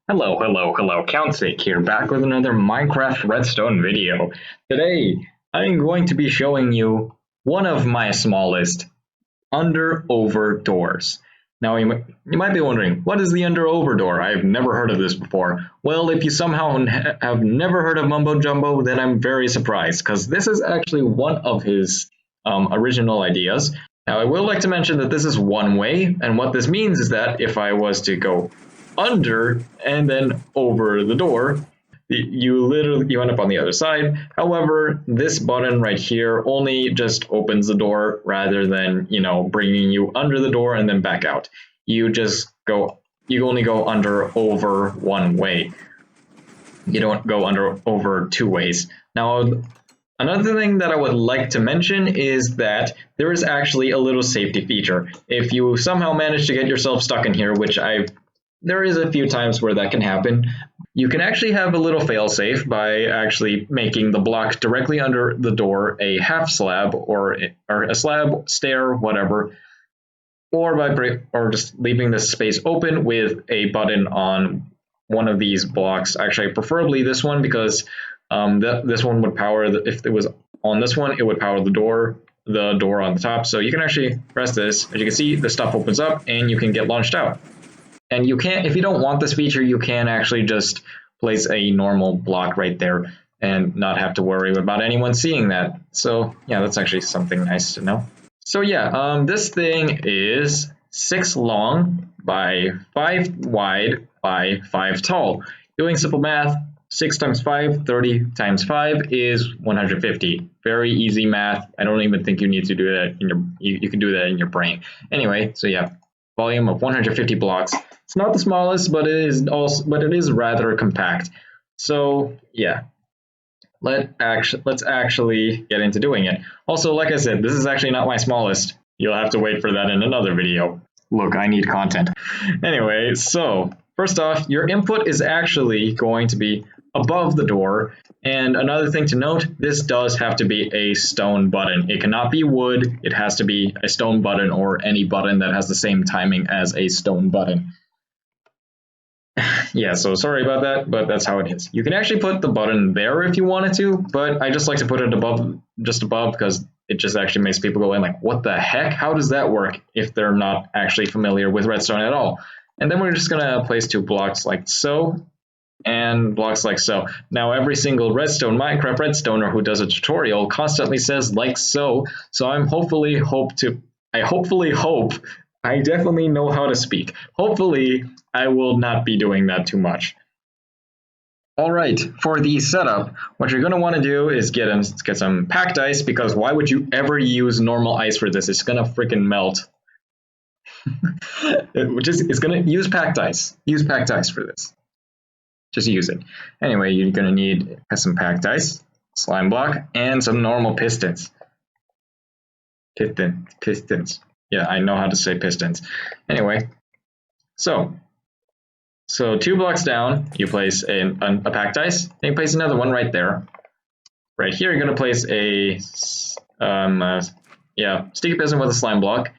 Hello, CountSacke here, back with another Minecraft Redstone video. Today, I'm going to be showing you one of my smallest under-over doors. Now, you might be wondering, what is the under-over door? I've never heard of this before. Well, if you somehow have never heard of Mumbo Jumbo, then I'm very surprised, because this is actually one of his original ideas. Now, I will like to mention that this is one way, and what this means is that if I was to go under and then over the door, you end up on the other side. However, this button right here only just opens the door rather than, bringing you under the door and then back out. You only go under over one way. You don't go under over two ways. Now, another thing that I would like to mention is that there is actually a little safety feature. If you somehow manage to get yourself stuck in here, which there is a few times where that can happen, you can actually have a little failsafe by actually making the block directly under the door a half slab or a slab, stair, whatever, or just leaving this space open with a button on one of these blocks. Actually, preferably this one, because this one would power if it was on this one, it would power the door on the top. So you can actually press this. As you can see, the stuff opens up and you can get launched out. And you can't, if you don't want this feature, you can actually just place a normal block right there and not have to worry about anyone seeing that. So yeah, that's actually something nice to know. So yeah, this thing is 6 long by 5 wide by 5 tall. Doing simple math, 6 times 5, 30 times 5 is 150. Very easy math. I don't even think you need to do that you can do that in your brain. Anyway, so yeah, volume of 150 blocks. It's not the smallest, but it is rather compact. So yeah, let's actually get into doing it. Also, like I said, this is actually not my smallest. You'll have to wait for that in another video. Look, I need content. Anyway, so first off, your input is actually going to be above the door. And another thing to note, this does have to be a stone button. It cannot be wood. It has to be a stone button or any button that has the same timing as a stone button. Yeah, so sorry about that, but that's how it is. You can actually put the button there if you wanted to, but I just like to put it just above, because it just actually makes people go in like, what the heck? How does that work, if they're not actually familiar with redstone at all? And then we're just gonna place 2 blocks like so, and blocks like so. Now, every single Minecraft redstoner who does a tutorial constantly says like so, so I definitely know how to speak. Hopefully, I will not be doing that too much. All right, for the setup, what you're going to want to do is get some packed ice, because why would you ever use normal ice for this? It's going to freaking melt. It's going to use packed ice. Use packed ice for this. Just use it. Anyway, you're going to need some packed ice, slime block, and some normal pistons. Pistons. Yeah, I know how to say pistons. Anyway, so 2 blocks down, you place a packed ice, and you place another one right there. Right here, you're going to place a sticky piston with a slime block.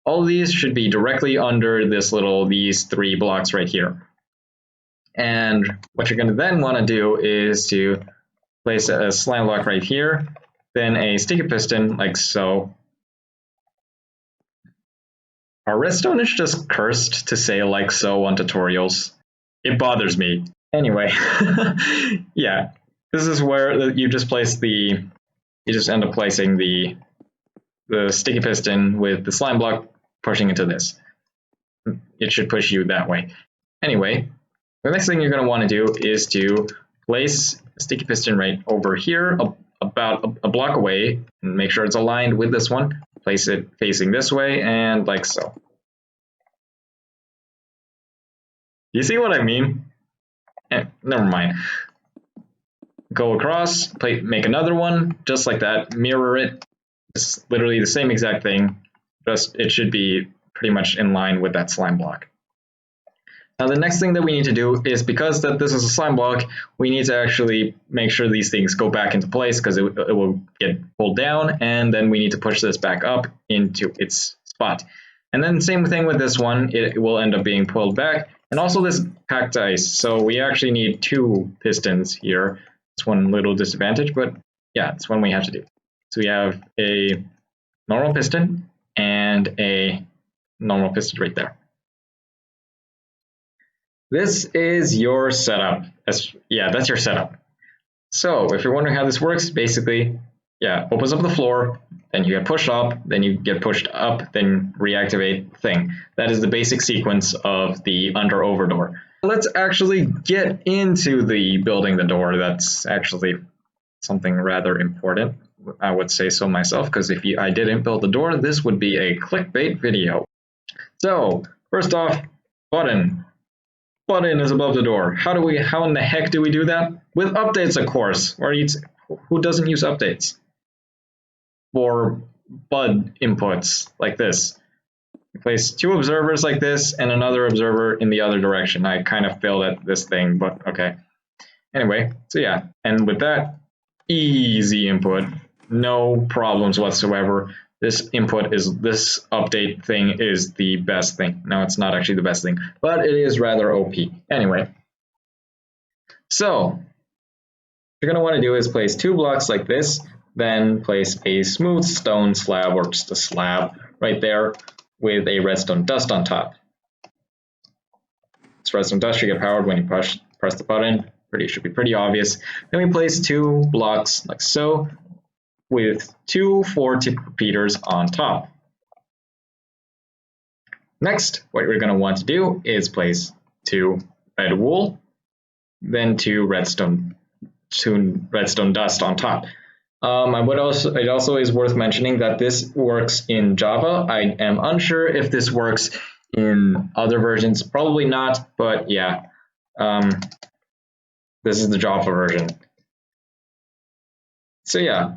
All of these should be directly under these 3 blocks right here. And what you're going to then want to do is to place a slime block right here, then a sticky piston like so. Are redstone just cursed to say like so on tutorials? It bothers me. Anyway, yeah, this is where you just end up placing the sticky piston with the slime block pushing into this. It should push you that way. Anyway, the next thing you're going to want to do is to place a sticky piston right over here, about a block away, and make sure it's aligned with this one. Place it facing this way, and like so. You see what I mean? Never mind. Go across, make another one, just like that, mirror it. It's literally the same exact thing, just it should be pretty much in line with that slime block. Now, the next thing that we need to do is, because this is a slime block, we need to actually make sure these things go back into place, because it will get pulled down, and then we need to push this back up into its spot. And then same thing with this one, it will end up being pulled back, And also this packed ice, so we actually need 2 pistons here. It's one little disadvantage, but yeah, it's one we have to do. So we have a normal piston and a normal piston right there. This is your setup. That's your setup. So if you're wondering how this works, basically, opens up the floor, then you get pushed up, then you get pushed up, then reactivate the thing. That is the basic sequence of the under-over door. Let's actually get into the building the door. That's actually something rather important. I would say so myself, because if I didn't build the door, this would be a clickbait video. So first off, button. Button is above the door. How in the heck do we do that? With updates, of course. Who doesn't use updates? For BUD inputs like this. We place 2 observers like this and another observer in the other direction. I kind of failed at this thing, but okay. Anyway, so yeah, and with that, easy input, no problems whatsoever. This update thing is the best thing. No, it's not actually the best thing, but it is rather OP. Anyway, so what you're going to want to do is place 2 blocks like this, then place a smooth stone slab or just a slab right there with a redstone dust on top. This redstone dust should get powered when you press the button. Should be pretty obvious. Then we place 2 blocks like so, with 2 4-tip repeaters on top. Next, what we're going to want to do is place 2 red wool, then 2 redstone dust on top. It also is worth mentioning that this works in Java. I am unsure if this works in other versions. Probably not, but yeah. This is the Java version. So yeah,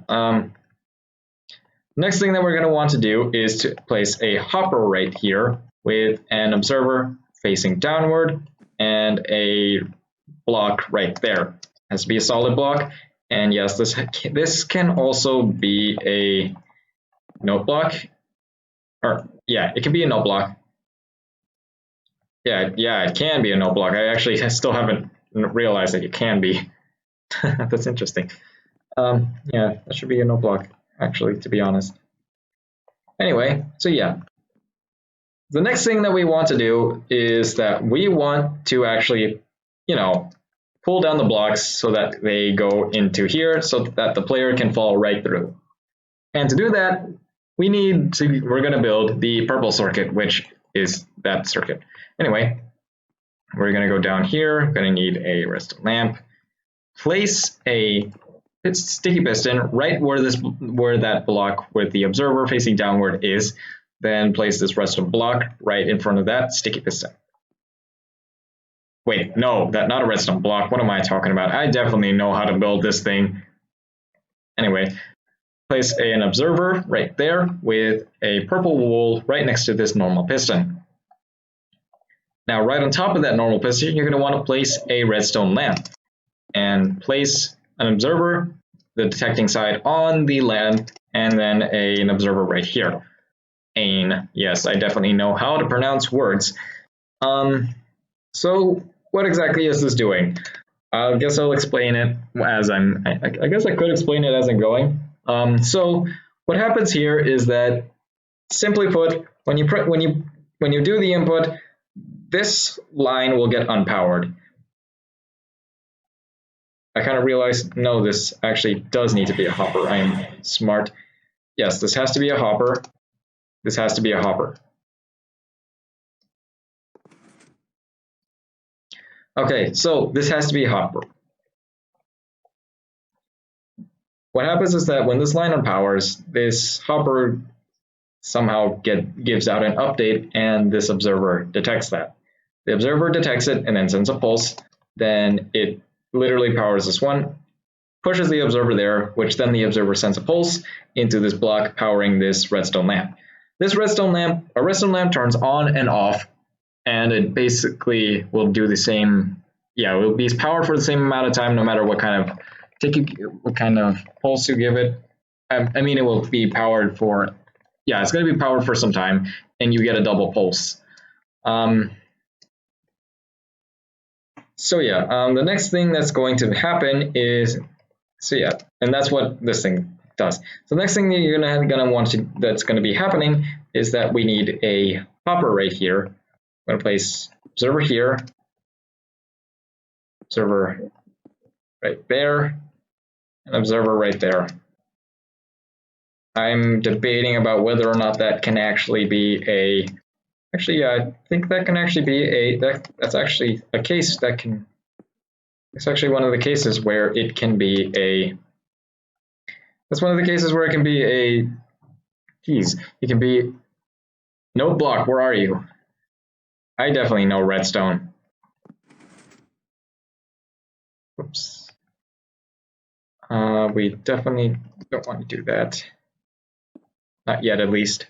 next thing that we're going to want to do is to place a hopper right here with an observer facing downward and a block right there. It has to be a solid block, and yes, this can also be a note block, or yeah, it can be a note block. Yeah, it can be a note block. I still haven't realized that it can be. That's interesting. Yeah, that should be a note block, actually, to be honest. Anyway, so yeah. The next thing that we want to do is that we want to actually, pull down the blocks so that they go into here so that the player can fall right through. And to do that, we're going to build the purple circuit, which is that circuit. Anyway, we're going to go down here, going to need a redstone lamp, place a sticky piston right where that block with the observer facing downward is, then place this redstone block right in front of that sticky piston. Wait, no, not a redstone block. What am I talking about? I definitely know how to build this thing. Anyway, place an observer right there with a purple wool right next to this normal piston. Now, right on top of that normal piston, you're going to want to place a redstone lamp and place an observer, the detecting side on the lamp, and then an observer right here. Yes, I definitely know how to pronounce words. So what exactly is this doing? I guess I'll explain it as I guess I could explain it as I'm going. So what happens here is that, simply put, when you do the input, this line will get unpowered. I kind of realized, no, this actually does need to be a hopper. I am smart. Yes, this has to be a hopper. This has to be a hopper. Okay, so this has to be a hopper. What happens is that when this line unpowers, this hopper somehow gives out an update, and this observer detects that. The observer detects it and then sends a pulse. Then it literally powers this one, pushes the observer there, which then the observer sends a pulse into this block powering this redstone lamp. A redstone lamp turns on and off, and it basically will do the same. Yeah, it will be powered for the same amount of time, no matter what kind of pulse you give it. I mean, it will be powered for. Yeah, it's going to be powered for some time, and you get a double pulse. So yeah, the next thing that's going to happen is, so yeah, and that's what this thing does. So the next thing that you're gonna want to, that's gonna be happening is that we need a hopper right here. I'm gonna place observer here, observer right there, and observer right there. I'm debating about whether or not that can actually be a, actually yeah, I think that can actually be a, that's actually a case that can, it's actually one of the cases where it can be a, that's one of the cases where it can be a, geez, it can be, no block, where are you? I definitely know redstone. Oops. We definitely don't want to do that. Not yet, at least.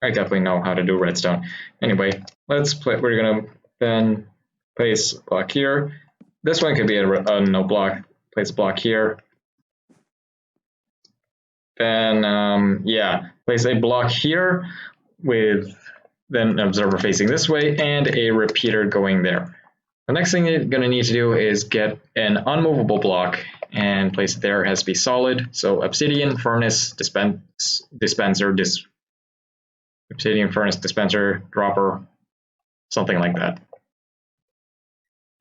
I definitely know how to do redstone. Anyway, let's play, we're gonna then place a block here. This one could be a no block, place a block here. Then, yeah, place a block here with then an observer facing this way and a repeater going there. The next thing you're going to need to do is get an unmovable block and place it there. It has to be solid. So obsidian furnace dispenser, obsidian furnace dispenser, dropper, something like that.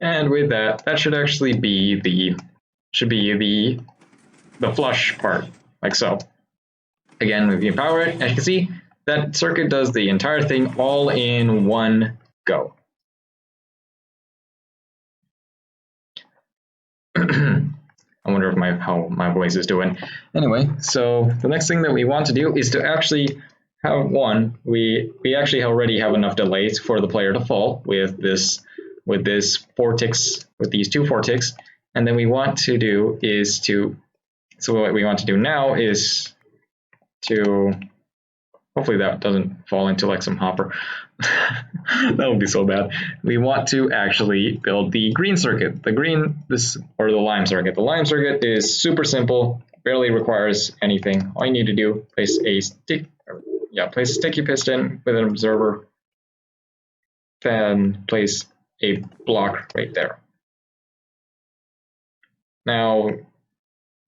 And with that, that should actually be the flush part, like so. Again, if you power it, as you can see, that circuit does the entire thing all in one go. I wonder if how my voice is doing. Anyway, so the next thing that we want to do is to actually have one. We actually already have enough delays for the player to fall with these 4 ticks, with these 2 4 ticks, and then we want to do is to. So what we want to do now is to. Hopefully that doesn't fall into like some hopper. That would be so bad. We want to actually build the green circuit, the lime circuit. The lime circuit is super simple, barely requires anything. All you need to do, place a sticky piston with an observer, then place a block right there. Now,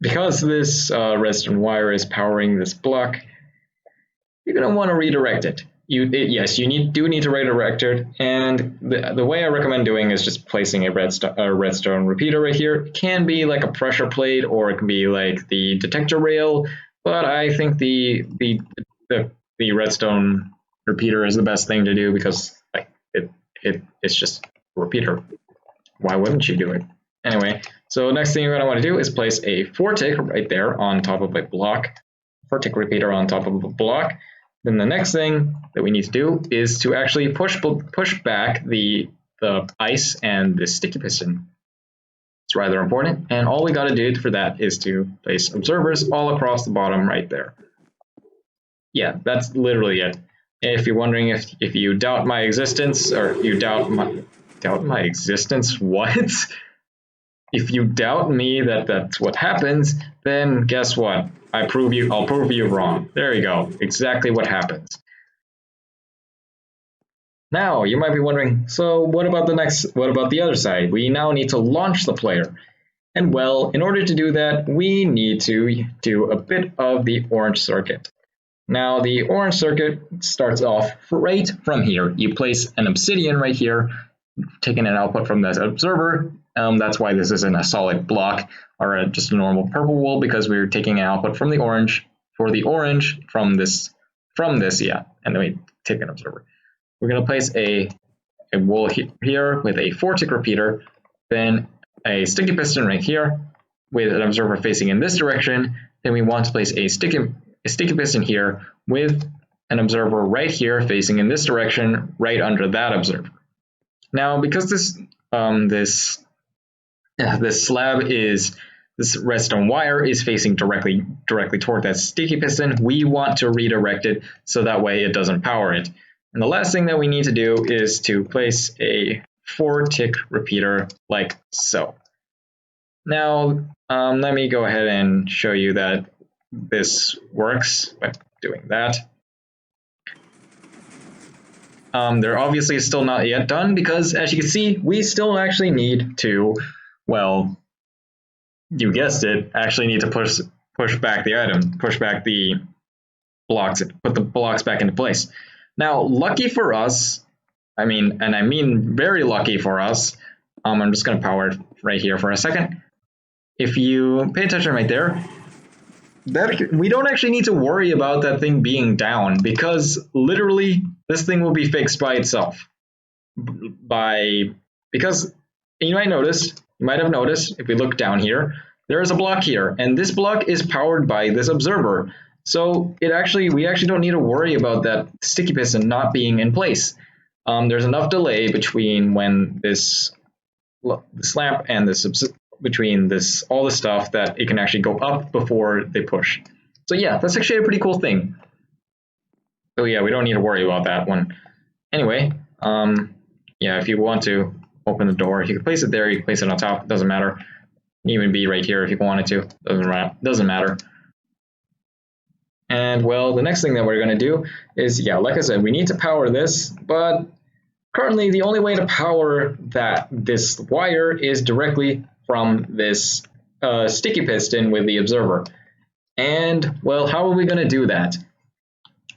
because this redstone wire is powering this block, you're going to want to redirect it. Yes, you do need to redirect it, and the way I recommend doing is just placing a redstone repeater right here. It can be like a pressure plate, or it can be like the detector rail, but I think the redstone repeater is the best thing to do because like it's just a repeater. Why wouldn't you do it? Anyway, so next thing you're going to want to do is place a 4-tick right there on top of a block, 4-tick repeater on top of a block. Then the next thing that we need to do is to actually push back the ice and the sticky piston. It's rather important, and all we got to do for that is to place observers all across the bottom right there. Yeah, that's literally it. If you're wondering if you doubt my existence, or you doubt my existence, what? If you doubt me that that's what happens, then guess what? I'll prove you wrong. There you go. Exactly what happens. Now, you might be wondering, so what about the other side? We now need to launch the player. And well, in order to do that, we need to do a bit of the orange circuit. Now, the orange circuit starts off right from here. You place an obsidian right here, taking an output from the observer. That's why this isn't a solid block or just a normal purple wool, because we're taking an output from the orange from this, yeah, and then we take an observer. We're going to place a wool here with a 4-tick repeater, then a sticky piston right here with an observer facing in this direction. Then we want to place a sticky piston here with an observer right here facing in this direction, right under that observer. Now, because this redstone wire is facing directly toward that sticky piston, we want to redirect it so that way it doesn't power it. And the last thing that we need to do is to place a 4-tick repeater like so. Now, let me go ahead and show you that this works by doing that. they're obviously still not yet done because, as you can see, we still actually need to, well, you guessed it, actually need to push back the item, push back the blocks, put the blocks back into place. Now, lucky for us, I mean very lucky for us, I'm just going to power it right here for a second. If you pay attention right there, that we don't actually need to worry about that thing being down because literally this thing will be fixed by itself. Because you might have noticed if we look down here, there is a block here, and this block is powered by this observer. So we actually don't need to worry about that sticky piston not being in place. There's enough delay between when this lamp and this between this all the stuff that it can actually go up before they push. So yeah, that's actually a pretty cool thing. So yeah, we don't need to worry about that one. Anyway, yeah, if you want to open the door, you can place it there, you can place it on top, doesn't matter. It can even be right here if you wanted to, doesn't matter. And well, the next thing that we're going to do is, yeah, like I said, we need to power this, but currently the only way to power this wire is directly from this sticky piston with the observer. And well, how are we going to do that?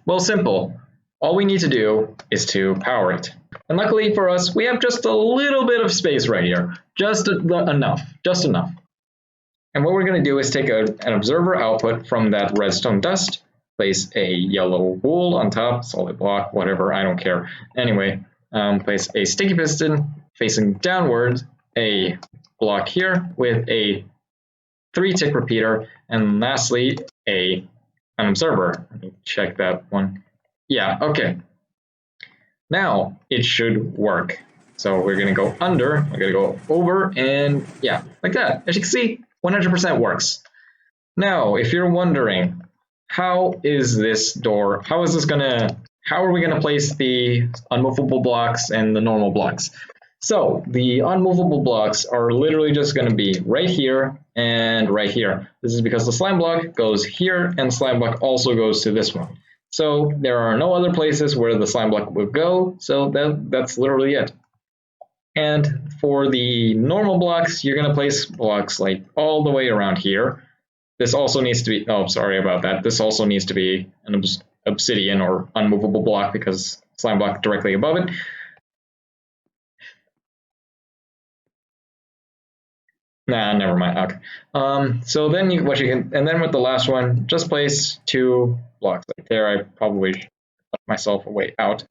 Well, simple. All we need to do is to power it. And luckily for us, we have just a little bit of space right here. Just enough. And what we're going to do is take an observer output from that redstone dust, place a yellow wool on top, solid block, whatever, I don't care. Anyway, place a sticky piston facing downwards, a block here with a 3-tick repeater, and lastly, an observer. Let me check that one. Yeah, okay. Now it should work. So we're going to go under, we're going to go over, and yeah, like that. As you can see, 100% works. Now, if you're wondering, how are we going to place the unmovable blocks and the normal blocks? So the unmovable blocks are literally just going to be right here and right here. This is because the slime block goes here and the slime block also goes to this one. So there are no other places where the slime block would go, so that's literally it. And for the normal blocks, you're going to place blocks like all the way around here. This also needs to be, oh, sorry about that. This also needs to be an obsidian or unmovable block because slime block directly above it. Nah, never mind. Okay. So then and then with the last one, just place 2 blocks like there. I probably left myself a way out.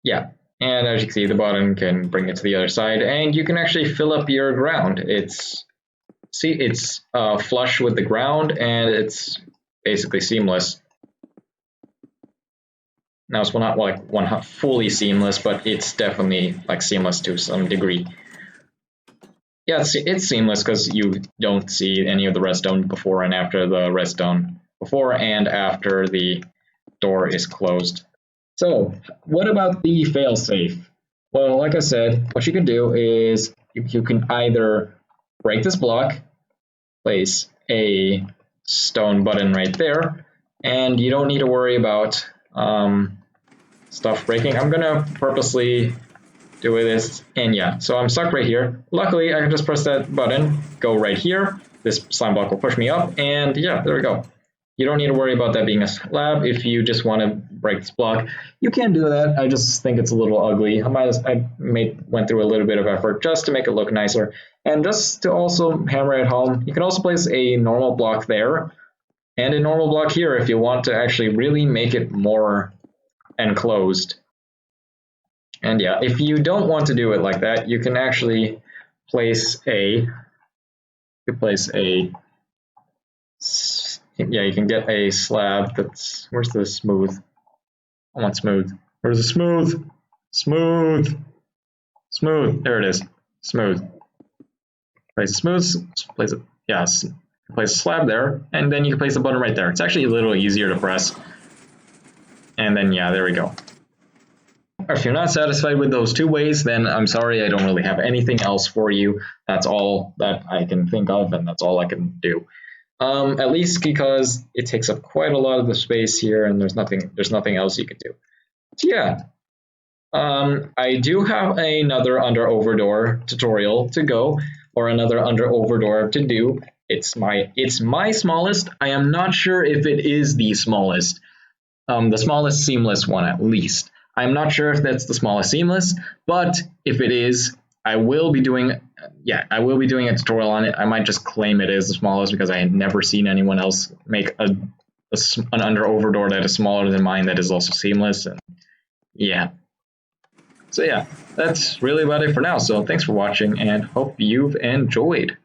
Yeah. And as you can see, the button can bring it to the other side, and you can actually fill up your ground. It's flush with the ground, and it's basically seamless. Now it's not like fully seamless, but it's definitely like seamless to some degree. Yeah, it's seamless because you don't see any of the redstone before and after the door is closed. So what about the failsafe? Well, like I said, what you can do is you can either break this block, place a stone button right there, and you don't need to worry about stuff breaking. I'm gonna purposely do this, and yeah, so I'm stuck right here. Luckily, I can just press that button, go right here. This slime block will push me up, and yeah, there we go. You don't need to worry about that being a slab. If you just want to break this block, you can do that. I just think it's a little ugly. I went through a little bit of effort just to make it look nicer. And just to also hammer it home, you can also place a normal block there and a normal block here if you want to actually really make it more enclosed. And yeah, if you don't want to do it like that, you can actually place you can get a slab that's, where's the smooth? I want smooth. Where's the smooth? Smooth. There it is. Smooth. Place a smooth, place it, yes. Place a slab there, and then you can place a button right there. It's actually a little easier to press. And then yeah, there we go. If you're not satisfied with those 2 ways, then I'm sorry, I don't really have anything else for you. That's all that I can think of, and that's all I can do. At least because it takes up quite a lot of the space here, and there's nothing else you can do. So yeah, I do have another under over door tutorial to go, or another under over door to do. It's my smallest. I am not sure if it is the smallest seamless one at least. I'm not sure if that's the smallest seamless, but if it is, I will be doing I will be doing a tutorial on it. I might just claim it is the smallest because I had never seen anyone else make an under over door that is smaller than mine that is also seamless. And yeah. So yeah, that's really about it for now. So thanks for watching and hope you've enjoyed.